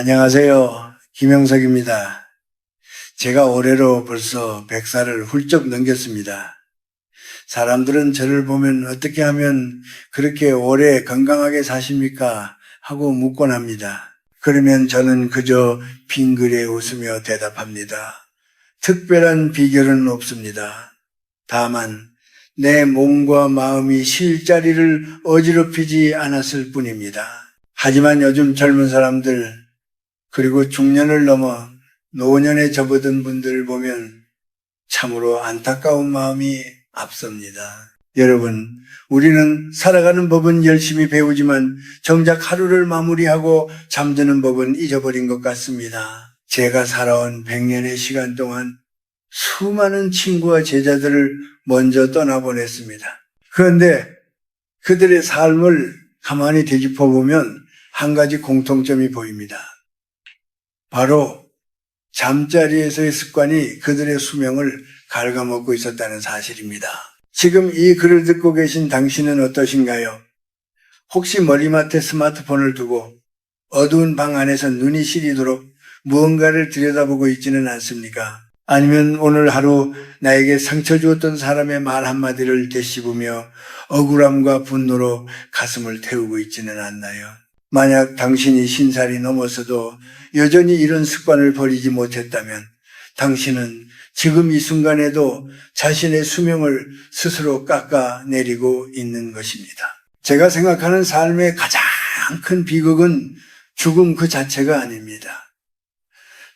안녕하세요. 김영석입니다. 제가 올해로 벌써 100살을 훌쩍 넘겼습니다. 사람들은 저를 보면 어떻게 하면 그렇게 오래 건강하게 사십니까? 하고 묻곤 합니다. 그러면 저는 그저 빙그레 웃으며 대답합니다. 특별한 비결은 없습니다. 다만 내 몸과 마음이 쉴 자리를 어지럽히지 않았을 뿐입니다. 하지만 요즘 젊은 사람들 그리고 중년을 넘어 노년에 접어든 분들을 보면 참으로 안타까운 마음이 앞섭니다. 여러분, 우리는 살아가는 법은 열심히 배우지만 정작 하루를 마무리하고 잠드는 법은 잊어버린 것 같습니다. 제가 살아온 100년의 시간 동안 수많은 친구와 제자들을 먼저 떠나보냈습니다. 그런데 그들의 삶을 가만히 되짚어보면 한 가지 공통점이 보입니다. 바로 잠자리에서의 습관이 그들의 수명을 갉아먹고 있었다는 사실입니다. 지금 이 글을 듣고 계신 당신은 어떠신가요? 혹시 머리맡에 스마트폰을 두고 어두운 방 안에서 눈이 시리도록 무언가를 들여다보고 있지는 않습니까? 아니면 오늘 하루 나에게 상처 주었던 사람의 말 한마디를 되씹으며 억울함과 분노로 가슴을 태우고 있지는 않나요? 만약 당신이 50살이 넘어서도 여전히 이런 습관을 버리지 못했다면 당신은 지금 이 순간에도 자신의 수명을 스스로 깎아내리고 있는 것입니다. 제가 생각하는 삶의 가장 큰 비극은 죽음 그 자체가 아닙니다.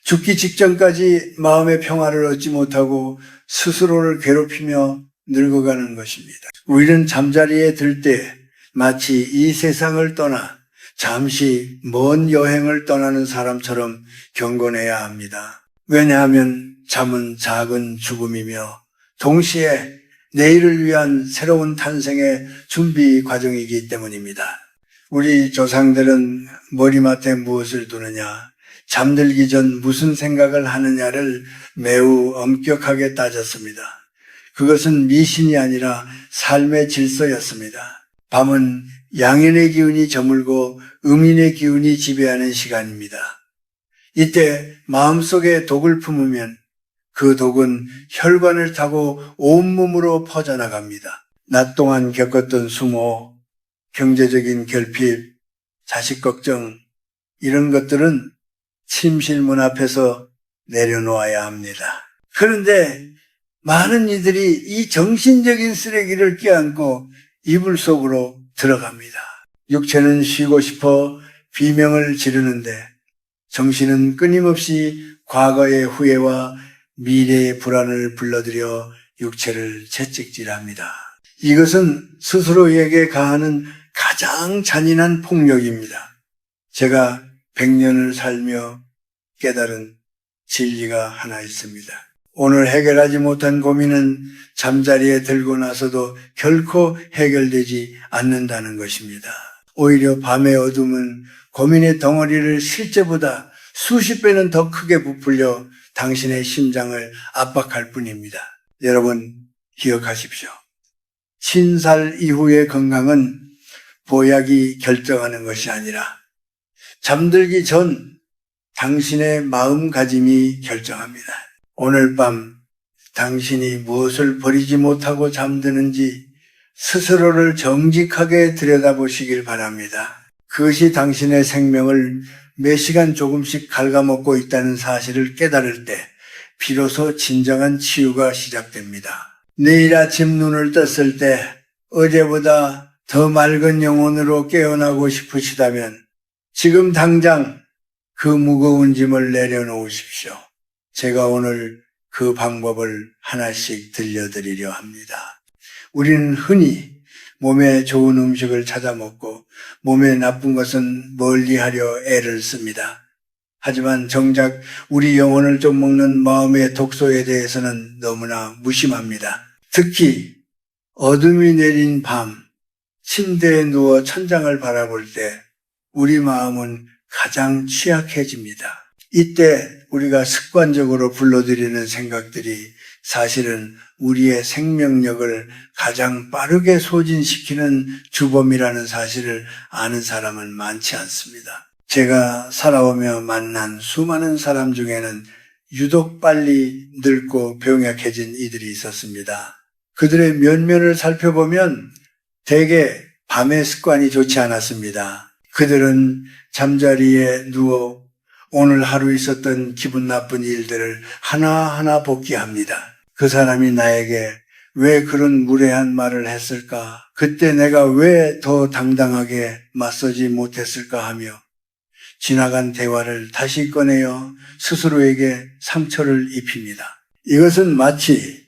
죽기 직전까지 마음의 평화를 얻지 못하고 스스로를 괴롭히며 늙어가는 것입니다. 우리는 잠자리에 들 때 마치 이 세상을 떠나 잠시 먼 여행을 떠나는 사람처럼 경건해야 합니다. 왜냐하면 잠은 작은 죽음이며 동시에 내일을 위한 새로운 탄생의 준비 과정이기 때문입니다. 우리 조상들은 머리맡에 무엇을 두느냐, 잠들기 전 무슨 생각을 하느냐를 매우 엄격하게 따졌습니다. 그것은 미신이 아니라 삶의 질서였습니다. 밤은 양인의 기운이 저물고 음인의 기운이 지배하는 시간입니다. 이때 마음속에 독을 품으면 그 독은 혈관을 타고 온몸으로 퍼져나갑니다. 낮 동안 겪었던 수모, 경제적인 결핍, 자식 걱정 이런 것들은 침실문 앞에서 내려놓아야 합니다. 그런데 많은 이들이 이 정신적인 쓰레기를 껴안고 이불 속으로 들어갑니다. 육체는 쉬고 싶어 비명을 지르는데 정신은 끊임없이 과거의 후회와 미래의 불안을 불러들여 육체를 채찍질합니다. 이것은 스스로에게 가하는 가장 잔인한 폭력입니다. 제가 100년을 살며 깨달은 진리가 하나 있습니다. 오늘 해결하지 못한 고민은 잠자리에 들고 나서도 결코 해결되지 않는다는 것입니다. 오히려 밤의 어둠은 고민의 덩어리를 실제보다 수십 배는 더 크게 부풀려 당신의 심장을 압박할 뿐입니다. 여러분 기억하십시오. 50살 이후의 건강은 보약이 결정하는 것이 아니라 잠들기 전 당신의 마음가짐이 결정합니다. 오늘 밤 당신이 무엇을 버리지 못하고 잠드는지 스스로를 정직하게 들여다보시길 바랍니다. 그것이 당신의 생명을 매 시간 조금씩 갉아먹고 있다는 사실을 깨달을 때 비로소 진정한 치유가 시작됩니다. 내일 아침 눈을 떴을 때 어제보다 더 맑은 영혼으로 깨어나고 싶으시다면 지금 당장 그 무거운 짐을 내려놓으십시오. 제가 오늘 그 방법을 하나씩 들려드리려 합니다. 우리는 흔히 몸에 좋은 음식을 찾아 먹고 몸에 나쁜 것은 멀리하려 애를 씁니다. 하지만 정작 우리 영혼을 좀 먹는 마음의 독소에 대해서는 너무나 무심합니다. 특히 어둠이 내린 밤 침대에 누워 천장을 바라볼 때 우리 마음은 가장 취약해집니다. 이때 우리가 습관적으로 불러들이는 생각들이 사실은 우리의 생명력을 가장 빠르게 소진시키는 주범이라는 사실을 아는 사람은 많지 않습니다. 제가 살아오며 만난 수많은 사람 중에는 유독 빨리 늙고 병약해진 이들이 있었습니다. 그들의 면면을 살펴보면 대개 밤의 습관이 좋지 않았습니다. 그들은 잠자리에 누워 오늘 하루 있었던 기분 나쁜 일들을 하나하나 복기합니다. 그 사람이 나에게 왜 그런 무례한 말을 했을까? 그때 내가 왜 더 당당하게 맞서지 못했을까 하며 지나간 대화를 다시 꺼내어 스스로에게 상처를 입힙니다. 이것은 마치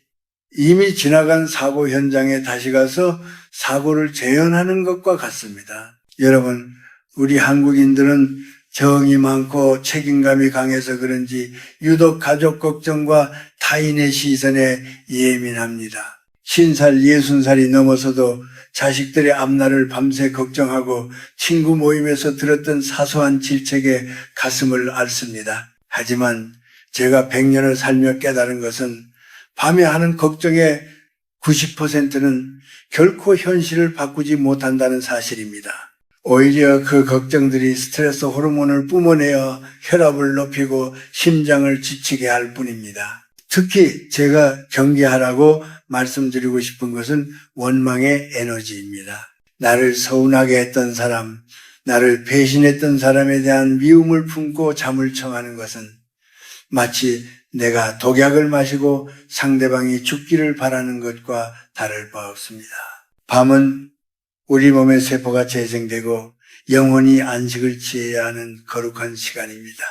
이미 지나간 사고 현장에 다시 가서 사고를 재현하는 것과 같습니다. 여러분, 우리 한국인들은 정이 많고 책임감이 강해서 그런지 유독 가족 걱정과 타인의 시선에 예민합니다. 50살, 60살이 넘어서도 자식들의 앞날을 밤새 걱정하고 친구 모임에서 들었던 사소한 질책에 가슴을 앓습니다. 하지만 제가 100년을 살며 깨달은 것은 밤에 하는 걱정의 90%는 결코 현실을 바꾸지 못한다는 사실입니다. 오히려 그 걱정들이 스트레스 호르몬을 뿜어내어 혈압을 높이고 심장을 지치게 할 뿐입니다. 특히 제가 경계하라고 말씀드리고 싶은 것은 원망의 에너지입니다. 나를 서운하게 했던 사람, 나를 배신했던 사람에 대한 미움을 품고 잠을 청하는 것은 마치 내가 독약을 마시고 상대방이 죽기를 바라는 것과 다를 바 없습니다. 밤은 우리 몸의 세포가 재생되고 영혼이 안식을 취해야 하는 거룩한 시간입니다.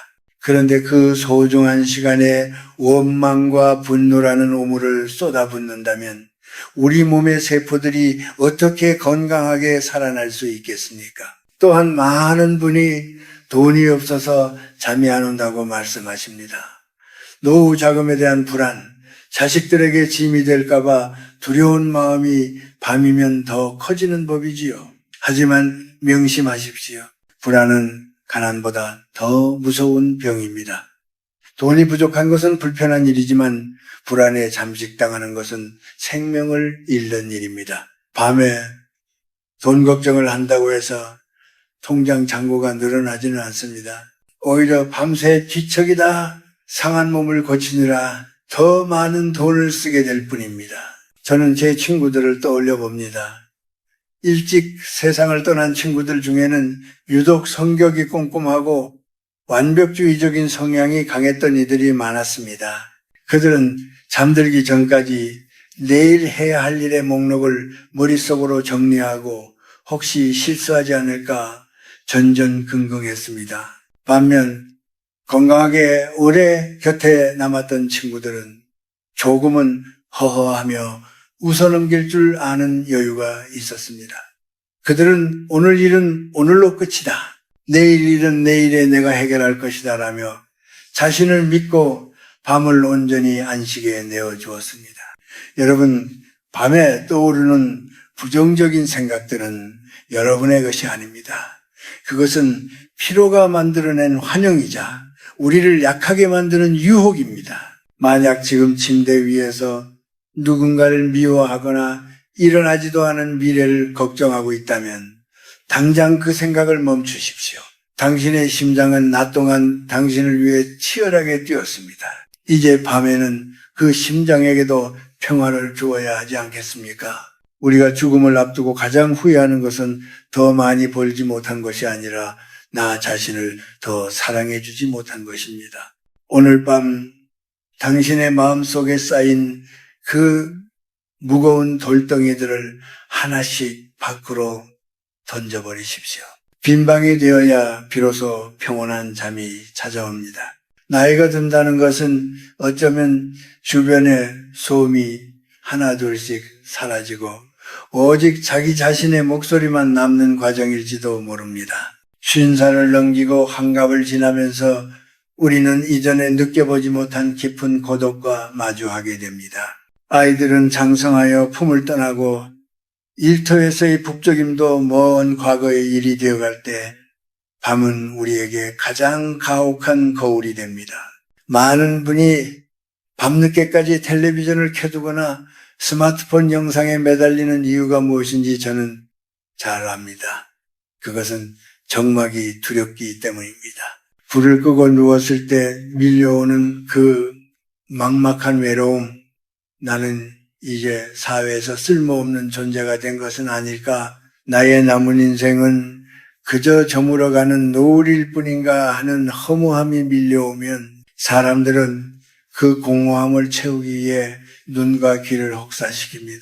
그런데 그 소중한 시간에 원망과 분노라는 오물을 쏟아붓는다면 우리 몸의 세포들이 어떻게 건강하게 살아날 수 있겠습니까? 또한 많은 분이 돈이 없어서 잠이 안 온다고 말씀하십니다. 노후 자금에 대한 불안, 자식들에게 짐이 될까봐 두려운 마음이 밤이면 더 커지는 법이지요. 하지만 명심하십시오. 불안은 가난보다 더 무서운 병입니다. 돈이 부족한 것은 불편한 일이지만 불안에 잠식당하는 것은 생명을 잃는 일입니다. 밤에 돈 걱정을 한다고 해서 통장 잔고가 늘어나지는 않습니다. 오히려 밤새 뒤척이다 상한 몸을 고치느라 더 많은 돈을 쓰게 될 뿐입니다. 저는 제 친구들을 떠올려 봅니다. 일찍 세상을 떠난 친구들 중에는 유독 성격이 꼼꼼하고 완벽주의적인 성향이 강했던 이들이 많았습니다. 그들은 잠들기 전까지 내일 해야 할 일의 목록을 머릿속으로 정리하고 혹시 실수하지 않을까 전전긍긍했습니다. 반면 건강하게 오래 곁에 남았던 친구들은 조금은 허허하며 웃어넘길 줄 아는 여유가 있었습니다. 그들은 오늘 일은 오늘로 끝이다. 내일 일은 내일에 내가 해결할 것이다 라며 자신을 믿고 밤을 온전히 안식에 내어주었습니다. 여러분, 밤에 떠오르는 부정적인 생각들은 여러분의 것이 아닙니다. 그것은 피로가 만들어낸 환영이자 우리를 약하게 만드는 유혹입니다. 만약 지금 침대 위에서 누군가를 미워하거나 일어나지도 않은 미래를 걱정하고 있다면 당장 그 생각을 멈추십시오. 당신의 심장은 낮 동안 당신을 위해 치열하게 뛰었습니다. 이제 밤에는 그 심장에게도 평화를 주어야 하지 않겠습니까? 우리가 죽음을 앞두고 가장 후회하는 것은 더 많이 벌지 못한 것이 아니라 나 자신을 더 사랑해 주지 못한 것입니다. 오늘 밤 당신의 마음속에 쌓인 그 무거운 돌덩이들을 하나씩 밖으로 던져버리십시오. 빈방이 되어야 비로소 평온한 잠이 찾아옵니다. 나이가 든다는 것은 어쩌면 주변의 소음이 하나둘씩 사라지고 오직 자기 자신의 목소리만 남는 과정일지도 모릅니다. 50살을 넘기고 환갑을 지나면서 우리는 이전에 느껴보지 못한 깊은 고독과 마주하게 됩니다. 아이들은 장성하여 품을 떠나고 일터에서의 북적임도 먼 과거의 일이 되어갈 때 밤은 우리에게 가장 가혹한 거울이 됩니다. 많은 분이 밤늦게까지 텔레비전을 켜두거나 스마트폰 영상에 매달리는 이유가 무엇인지 저는 잘 압니다. 그것은 적막이 두렵기 때문입니다. 불을 끄고 누웠을 때 밀려오는 그 막막한 외로움, 나는 이제 사회에서 쓸모없는 존재가 된 것은 아닐까? 나의 남은 인생은 그저 저물어가는 노을일 뿐인가 하는 허무함이 밀려오면 사람들은 그 공허함을 채우기 위해 눈과 귀를 혹사시킵니다.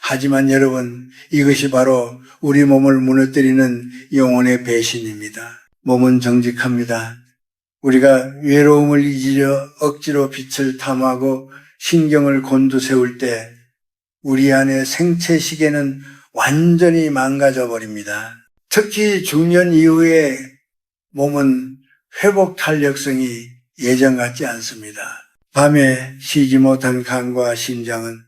하지만 여러분, 이것이 바로 우리 몸을 무너뜨리는 영혼의 배신입니다. 몸은 정직합니다. 우리가 외로움을 잊으려 억지로 빛을 탐하고 신경을 곤두세울 때 우리 안의 생체 시계는 완전히 망가져 버립니다. 특히 중년 이후에 몸은 회복 탄력성이 예전 같지 않습니다. 밤에 쉬지 못한 간과 심장은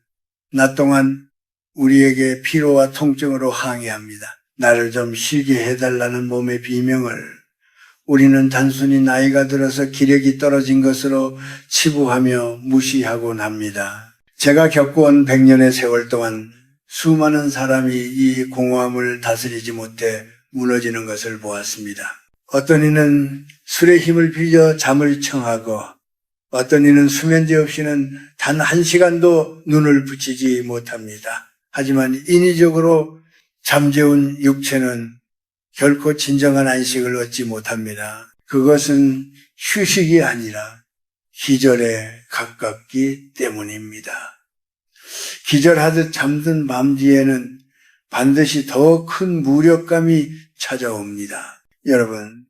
낮 동안 우리에게 피로와 통증으로 항의합니다. 나를 좀 쉬게 해달라는 몸의 비명을 우리는 단순히 나이가 들어서 기력이 떨어진 것으로 치부하며 무시하곤 합니다. 제가 겪어온 100년의 세월 동안 수많은 사람이 이 공허함을 다스리지 못해 무너지는 것을 보았습니다. 어떤 이는 술의 힘을 빌려 잠을 청하고 어떤 이는 수면제 없이는 단 1시간도 눈을 붙이지 못합니다. 하지만 인위적으로 잠재운 육체는 결코 진정한 안식을 얻지 못합니다. 그것은 휴식이 아니라 기절에 가깝기 때문입니다. 기절하듯 잠든 밤 뒤에는 반드시 더 큰 무력감이 찾아옵니다. 여러분,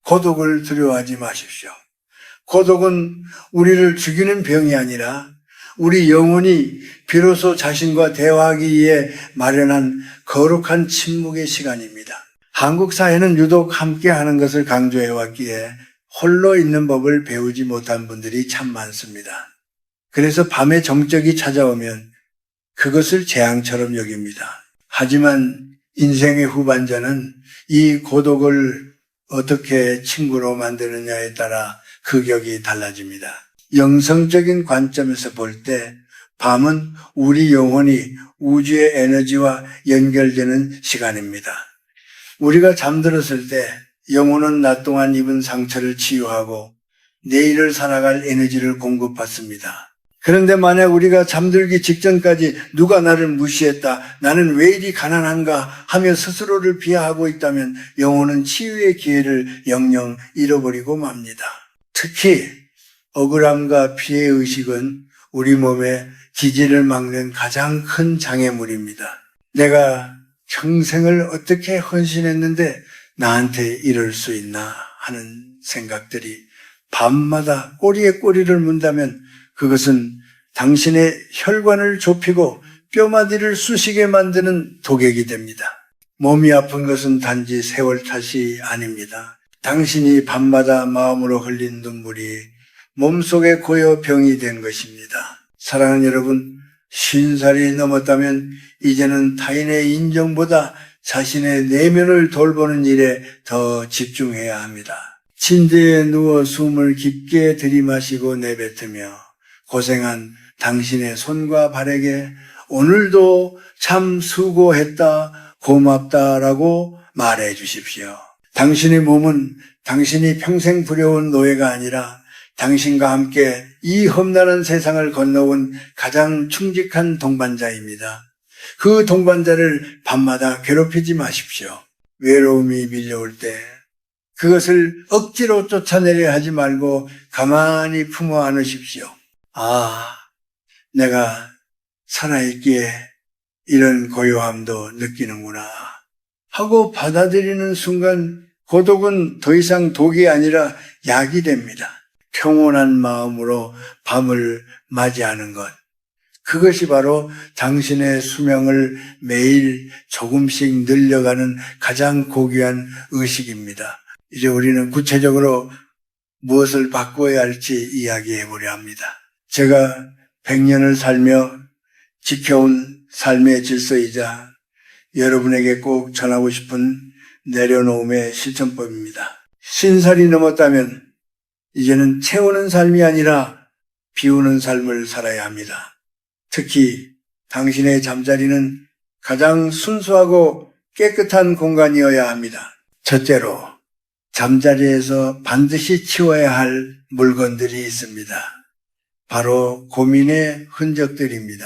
고독을 두려워하지 마십시오. 고독은 우리를 죽이는 병이 아니라 우리 영혼이 비로소 자신과 대화하기 위해 마련한 거룩한 침묵의 시간입니다. 한국 사회는 유독 함께 하는 것을 강조해 왔기에 홀로 있는 법을 배우지 못한 분들이 참 많습니다. 그래서 밤에 정적이 찾아오면 그것을 재앙처럼 여깁니다. 하지만 인생의 후반전은 이 고독을 어떻게 친구로 만드느냐에 따라 그 격이 달라집니다. 영성적인 관점에서 볼 때 밤은 우리 영혼이 우주의 에너지와 연결되는 시간입니다. 우리가 잠들었을 때 영혼은 낮 동안 입은 상처를 치유하고 내일을 살아갈 에너지를 공급받습니다. 그런데 만약 우리가 잠들기 직전까지 누가 나를 무시했다, 나는 왜 이리 가난한가 하며 스스로를 비하하고 있다면 영혼은 치유의 기회를 영영 잃어버리고 맙니다. 특히 억울함과 피해의식은 우리 몸의 기질을 막는 가장 큰 장애물입니다. 내가 평생을 어떻게 헌신했는데 나한테 이럴 수 있나 하는 생각들이 밤마다 꼬리에 꼬리를 문다면 그것은 당신의 혈관을 좁히고 뼈마디를 쑤시게 만드는 독약이 됩니다. 몸이 아픈 것은 단지 세월 탓이 아닙니다. 당신이 밤마다 마음으로 흘린 눈물이 몸속에 고여 병이 된 것입니다. 사랑하는 여러분, 50살이 넘었다면 이제는 타인의 인정보다 자신의 내면을 돌보는 일에 더 집중해야 합니다. 침대에 누워 숨을 깊게 들이마시고 내뱉으며 고생한 당신의 손과 발에게 오늘도 참 수고했다, 고맙다라고 말해 주십시오. 당신의 몸은 당신이 평생 부려온 노예가 아니라 당신과 함께 이 험난한 세상을 건너온 가장 충직한 동반자입니다. 그 동반자를 밤마다 괴롭히지 마십시오. 외로움이 밀려올 때 그것을 억지로 쫓아내려 하지 말고 가만히 품어 안으십시오. 아, 내가 살아있기에 이런 고요함도 느끼는구나 하고 받아들이는 순간 고독은 더 이상 독이 아니라 약이 됩니다. 평온한 마음으로 밤을 맞이하는 것, 그것이 바로 당신의 수명을 매일 조금씩 늘려가는 가장 고귀한 의식입니다. 이제 우리는 구체적으로 무엇을 바꿔야 할지 이야기해 보려 합니다. 제가 100년을 살며 지켜온 삶의 질서이자 여러분에게 꼭 전하고 싶은 내려놓음의 실천법입니다. 50살이 넘었다면 이제는 채우는 삶이 아니라 비우는 삶을 살아야 합니다. 특히 당신의 잠자리는 가장 순수하고 깨끗한 공간이어야 합니다. 첫째로, 잠자리에서 반드시 치워야 할 물건들이 있습니다. 바로 고민의 흔적들입니다.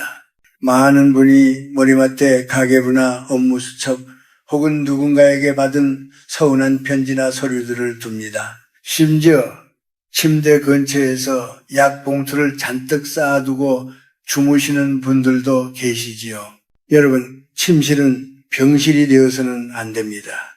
많은 분이 머리맡에 가계부나 업무 수첩 혹은 누군가에게 받은 서운한 편지나 서류들을 둡니다. 심지어 침대 근처에서 약 봉투를 잔뜩 쌓아두고 주무시는 분들도 계시지요. 여러분, 침실은 병실이 되어서는 안 됩니다.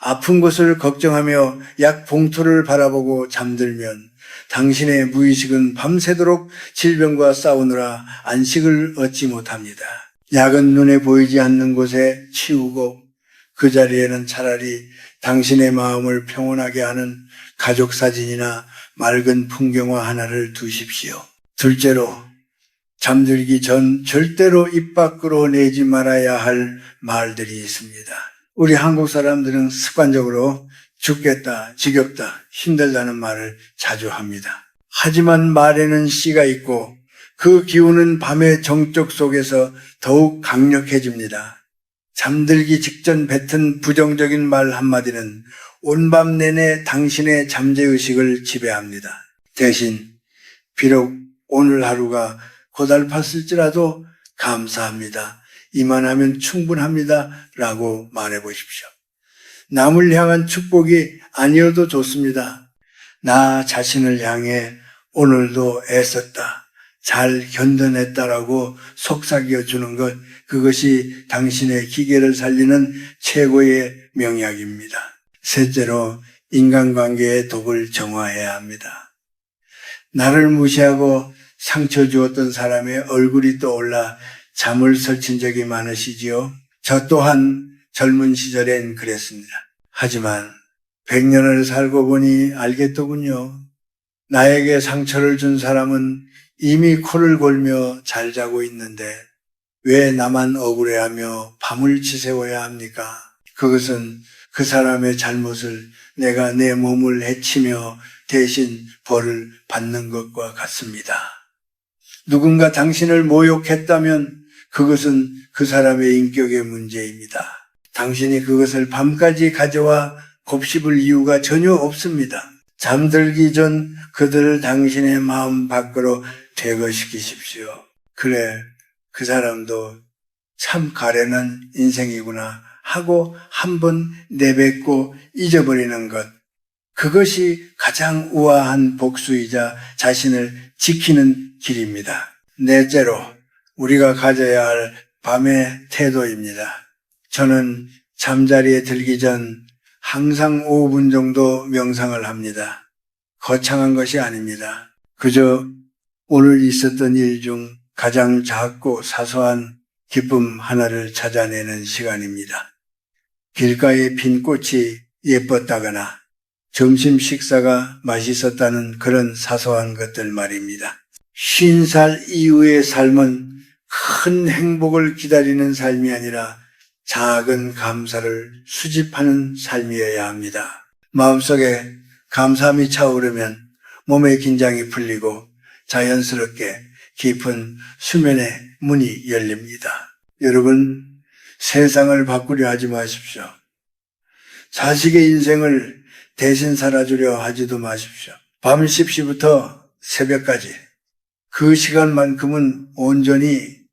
아픈 것을 걱정하며 약 봉투를 바라보고 잠들면 당신의 무의식은 밤새도록 질병과 싸우느라 안식을 얻지 못합니다. 약은 눈에 보이지 않는 곳에 치우고 그 자리에는 차라리 당신의 마음을 평온하게 하는 가족 사진이나 맑은 풍경화 하나를 두십시오. 둘째로, 잠들기 전 절대로 입 밖으로 내지 말아야 할 말들이 있습니다. 우리 한국 사람들은 습관적으로 죽겠다, 지겹다, 힘들다는 말을 자주 합니다. 하지만 말에는 씨가 있고 그 기운은 밤의 정적 속에서 더욱 강력해집니다. 잠들기 직전 뱉은 부정적인 말 한마디는 온밤 내내 당신의 잠재의식을 지배합니다. 대신 비록 오늘 하루가 고달팠을지라도 감사합니다. 이만하면 충분합니다. 라고 말해보십시오. 남을 향한 축복이 아니어도 좋습니다. 나 자신을 향해 오늘도 애썼다, 잘 견뎌냈다라고 속삭여 주는 것, 그것이 당신의 기계를 살리는 최고의 명약입니다. 셋째로, 인간관계의 독을 정화해야 합니다. 나를 무시하고 상처 주었던 사람의 얼굴이 떠올라 잠을 설친 적이 많으시지요. 저 또한 젊은 시절엔 그랬습니다. 하지만 100년을 살고 보니 알겠더군요. 나에게 상처를 준 사람은 이미 코를 골며 잘 자고 있는데 왜 나만 억울해하며 밤을 지새워야 합니까? 그것은 그 사람의 잘못을 내가 내 몸을 해치며 대신 벌을 받는 것과 같습니다. 누군가 당신을 모욕했다면 그것은 그 사람의 인격의 문제입니다. 당신이 그것을 밤까지 가져와 곱씹을 이유가 전혀 없습니다. 잠들기 전 그들을 당신의 마음 밖으로 퇴거시키십시오. 그래, 그 사람도 참 가련한 인생이구나 하고 한번 내뱉고 잊어버리는 것. 그것이 가장 우아한 복수이자 자신을 지키는 길입니다. 넷째로, 우리가 가져야 할 밤의 태도입니다. 저는 잠자리에 들기 전 항상 5분 정도 명상을 합니다. 거창한 것이 아닙니다. 그저 오늘 있었던 일 중 가장 작고 사소한 기쁨 하나를 찾아내는 시간입니다. 길가에 핀 꽃이 예뻤다거나 점심 식사가 맛있었다는 그런 사소한 것들 말입니다. 50살 이후의 삶은 큰 행복을 기다리는 삶이 아니라 작은 감사를 수집하는 삶이어야 합니다. 마음속에 감사함이 차오르면 몸의 긴장이 풀리고 자연스럽게 깊은 수면의 문이 열립니다. 여러분, 세상을 바꾸려 하지 마십시오. 자식의 인생을 대신 살아주려 하지도 마십시오. 밤 10시부터 새벽까지 그 시간만큼은 온전히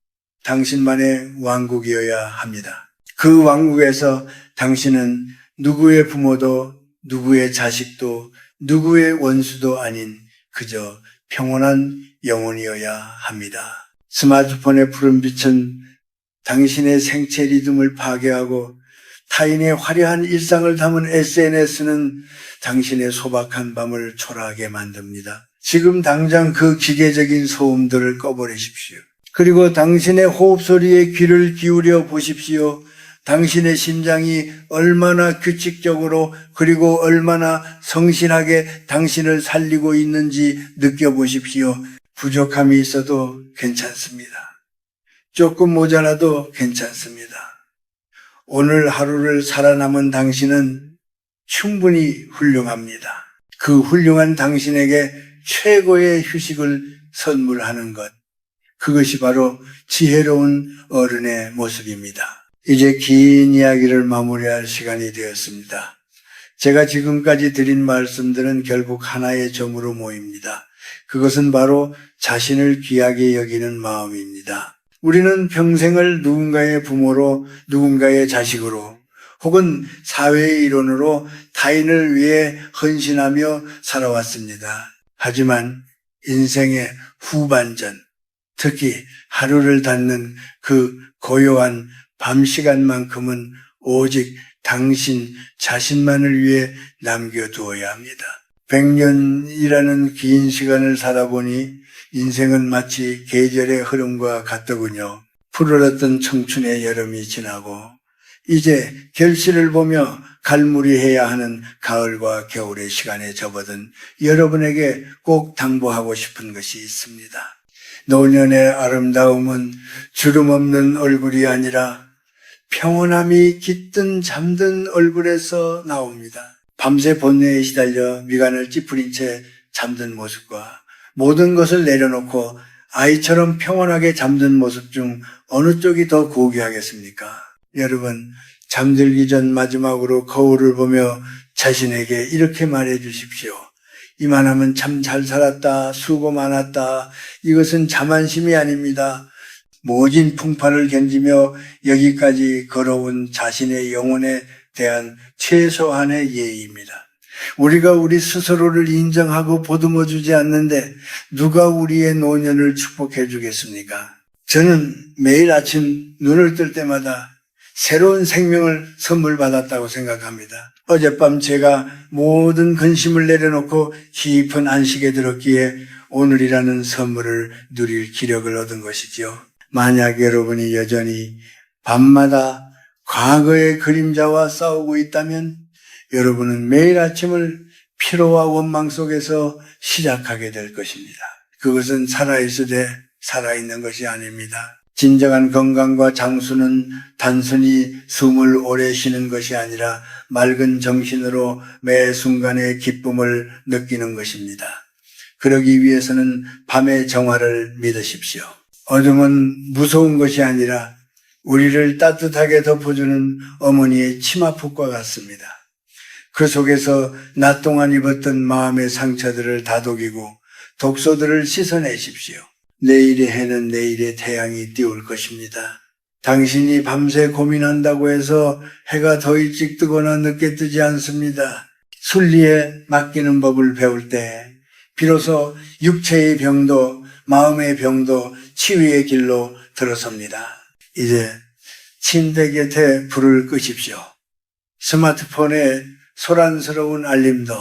당신만의 왕국이어야 합니다. 그 왕국에서 당신은 누구의 부모도 누구의 자식도 누구의 원수도 아닌 그저 평온한 영혼이어야 합니다. 스마트폰의 푸른 빛은 당신의 생체 리듬을 파괴하고 타인의 화려한 일상을 담은 SNS는 당신의 소박한 밤을 초라하게 만듭니다. 지금 당장 그 기계적인 소음들을 꺼버리십시오. 그리고 당신의 호흡 소리에 귀를 기울여 보십시오. 당신의 심장이 얼마나 규칙적으로 그리고 얼마나 성실하게 당신을 살리고 있는지 느껴보십시오. 부족함이 있어도 괜찮습니다. 조금 모자라도 괜찮습니다. 오늘 하루를 살아남은 당신은 충분히 훌륭합니다. 그 훌륭한 당신에게 최고의 휴식을 선물하는 것. 그것이 바로 지혜로운 어른의 모습입니다. 이제 긴 이야기를 마무리할 시간이 되었습니다. 제가 지금까지 드린 말씀들은 결국 하나의 점으로 모입니다. 그것은 바로 자신을 귀하게 여기는 마음입니다. 우리는 평생을 누군가의 부모로, 누군가의 자식으로, 혹은 사회의 일원으로 타인을 위해 헌신하며 살아왔습니다. 하지만 인생의 후반전, 특히 하루를 닫는 그 고요한 밤 시간만큼은 오직 당신 자신만을 위해 남겨두어야 합니다. 100년이라는 긴 시간을 살아보니 인생은 마치 계절의 흐름과 같더군요. 푸르렀던 청춘의 여름이 지나고 이제 결실을 보며 갈무리해야 하는 가을과 겨울의 시간에 접어든 여러분에게 꼭 당부하고 싶은 것이 있습니다. 노년의 아름다움은 주름 없는 얼굴이 아니라 평온함이 깃든 잠든 얼굴에서 나옵니다. 밤새 본뇌에 시달려 미간을 찌푸린 채 잠든 모습과 모든 것을 내려놓고 아이처럼 평온하게 잠든 모습 중 어느 쪽이 더 고귀하겠습니까? 여러분, 잠들기 전 마지막으로 거울을 보며 자신에게 이렇게 말해 주십시오. 이만하면 참 잘 살았다, 수고 많았다. 이것은 자만심이 아닙니다. 모진 풍파를 견디며 여기까지 걸어온 자신의 영혼에 대한 최소한의 예의입니다. 우리가 우리 스스로를 인정하고 보듬어 주지 않는데 누가 우리의 노년을 축복해 주겠습니까? 저는 매일 아침 눈을 뜰 때마다 새로운 생명을 선물 받았다고 생각합니다. 어젯밤 제가 모든 근심을 내려놓고 깊은 안식에 들었기에 오늘이라는 선물을 누릴 기력을 얻은 것이지요. 만약 여러분이 여전히 밤마다 과거의 그림자와 싸우고 있다면 여러분은 매일 아침을 피로와 원망 속에서 시작하게 될 것입니다. 그것은 살아있을 때 살아있는 것이 아닙니다. 진정한 건강과 장수는 단순히 숨을 오래 쉬는 것이 아니라 맑은 정신으로 매 순간의 기쁨을 느끼는 것입니다. 그러기 위해서는 밤의 정화를 믿으십시오. 어둠은 무서운 것이 아니라 우리를 따뜻하게 덮어주는 어머니의 치마폭과 같습니다. 그 속에서 낮 동안 입었던 마음의 상처들을 다독이고 독소들을 씻어내십시오. 내일의 해는 내일의 태양이 띄울 것입니다. 당신이 밤새 고민한다고 해서 해가 더 일찍 뜨거나 늦게 뜨지 않습니다. 순리에 맡기는 법을 배울 때 비로소 육체의 병도 마음의 병도 치유의 길로 들어섭니다. 이제 침대 곁에 불을 끄십시오. 스마트폰의 소란스러운 알림도,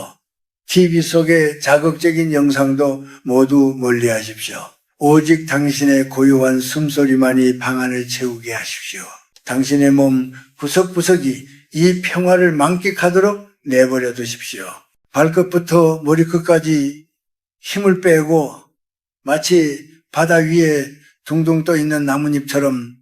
TV 속의 자극적인 영상도 모두 멀리하십시오. 오직 당신의 고요한 숨소리만이 방 안을 채우게 하십시오. 당신의 몸 구석구석이 이 평화를 만끽하도록 내버려 두십시오. 발끝부터 머리끝까지 힘을 빼고 마치 바다 위에 둥둥 떠 있는 나뭇잎처럼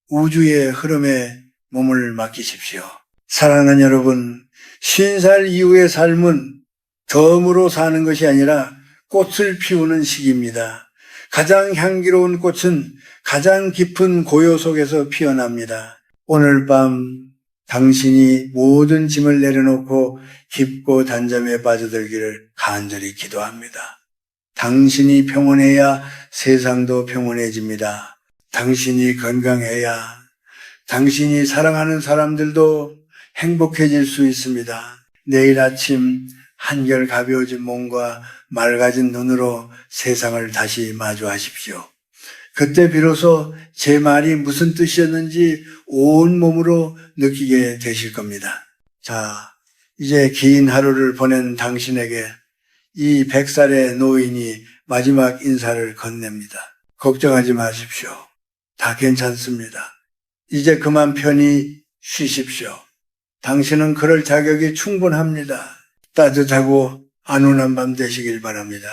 우주의 흐름에 몸을 맡기십시오. 사랑하는 여러분, 50살 이후의 삶은 덤으로 사는 것이 아니라 꽃을 피우는 시기입니다. 가장 향기로운 꽃은 가장 깊은 고요 속에서 피어납니다. 오늘 밤 당신이 모든 짐을 내려놓고 깊고 단잠에 빠져들기를 간절히 기도합니다. 당신이 평온해야 세상도 평온해집니다. 당신이 건강해야 당신이 사랑하는 사람들도 행복해질 수 있습니다. 내일 아침 한결 가벼워진 몸과 맑아진 눈으로 세상을 다시 마주하십시오. 그때 비로소 제 말이 무슨 뜻이었는지 온몸으로 느끼게 되실 겁니다. 자, 이제 긴 하루를 보낸 당신에게 이 100살의 노인이 마지막 인사를 건넵니다. 걱정하지 마십시오. 다 괜찮습니다. 이제 그만 편히 쉬십시오. 당신은 그럴 자격이 충분합니다. 따뜻하고 안온한 밤 되시길 바랍니다.